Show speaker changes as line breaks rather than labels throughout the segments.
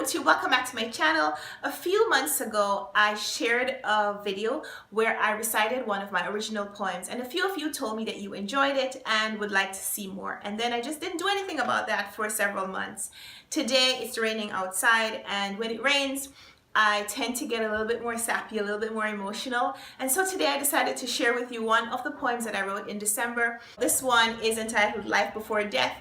YouTube, welcome back to my channel. A few months ago I shared a video where I recited one of my original poems, and a few of you told me that you enjoyed it and would like to see more, and then I just didn't do anything about that for several months. Today it's raining outside, and when it rains I tend to get a little bit more sappy, a little bit more emotional, and so today I decided to share with you one of the poems that I wrote in December. This one is entitled Life Before Death,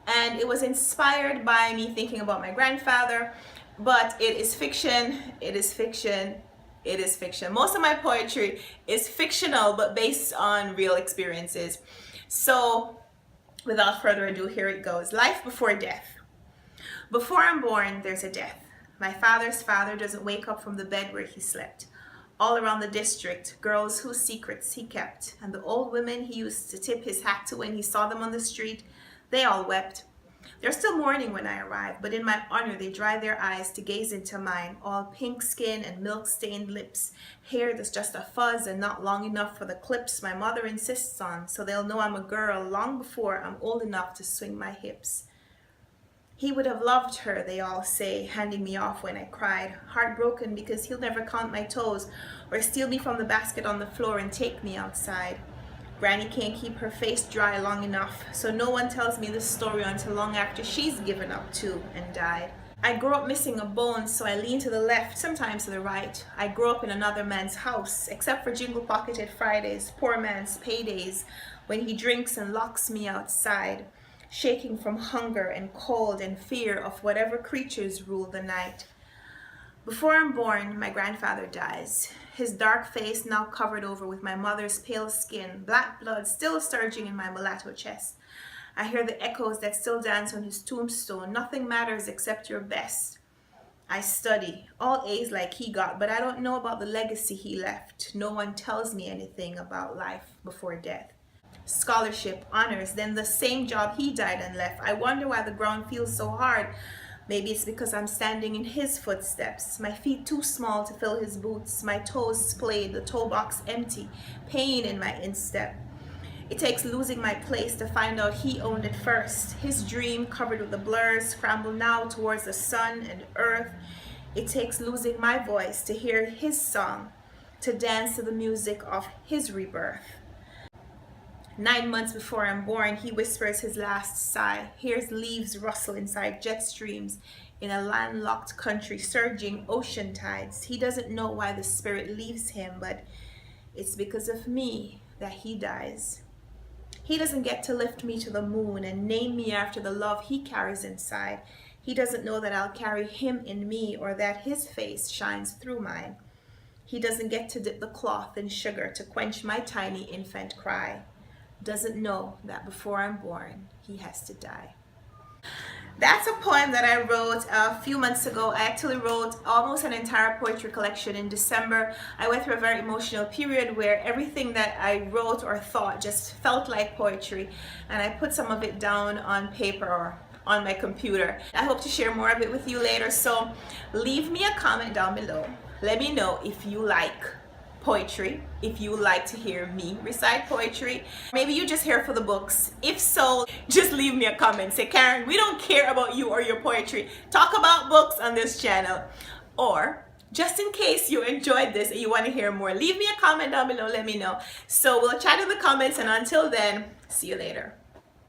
and it was inspired by me thinking about my grandfather, but it is fiction, it is fiction, it is fiction. Most of my poetry is fictional but based on real experiences. So without further ado, here it goes. Life before death. Before I'm born, there's a death. My father's father doesn't wake up from the bed where he slept. All around the district, girls whose secrets he kept, and the old women he used to tip his hat to when he saw them on the street, they all wept. They're still mourning when I arrive, but in my honor they dry their eyes to gaze into mine, all pink skin and milk-stained lips, hair that's just a fuzz and not long enough for the clips my mother insists on, so they'll know I'm a girl long before I'm old enough to swing my hips. He would have loved her, they all say, handing me off when I cried, heartbroken because he'll never count my toes or steal me from the basket on the floor and take me outside. Granny can't keep her face dry long enough, so no one tells me this story until long after she's given up too and died. I grew up missing a bone, so I lean to the left, sometimes to the right. I grew up in another man's house, except for jingle-pocketed Fridays, poor man's paydays, when he drinks and locks me outside, shaking from hunger and cold and fear of whatever creatures rule the night. Before I'm born, my grandfather dies, his dark face now covered over with my mother's pale skin, black blood still surging in my mulatto chest. I hear the echoes that still dance on his tombstone. Nothing matters except your best. I study, all A's like he got, but I don't know about the legacy he left. No one tells me anything about life before death. Scholarship, honors, then the same job he died and left. I wonder why the ground feels so hard. Maybe it's because I'm standing in his footsteps, my feet too small to fill his boots, my toes splayed, the toe box empty, pain in my instep. It takes losing my place to find out he owned it first. His dream, covered with the blurs, scramble now towards the sun and earth. It takes losing my voice to hear his song, to dance to the music of his rebirth. 9 months before I'm born, he whispers his last sigh, hears leaves rustle inside jet streams in a landlocked country, surging ocean tides. He doesn't know why the spirit leaves him, but it's because of me that he dies. He doesn't get to lift me to the moon and name me after the love he carries inside. He doesn't know that I'll carry him in me, or that his face shines through mine. He doesn't get to dip the cloth in sugar to quench my tiny infant cry. Doesn't know that before I'm born, he has to die. That's a poem that I wrote a few months ago. I actually wrote almost an entire poetry collection in December. I went through a very emotional period where everything that I wrote or thought just felt like poetry, and I put some of it down on paper or on my computer. I hope to share more of it with you later, so leave me a comment down below. Let me know if you like poetry, if you like to hear me recite poetry. Maybe you're just here for the books. If so, just leave me a comment. Say, Karen, we don't care about you or your poetry. Talk about books on this channel. Or just in case you enjoyed this and you want to hear more, leave me a comment down below. Let me know. So we'll chat in the comments, and until then, see you later.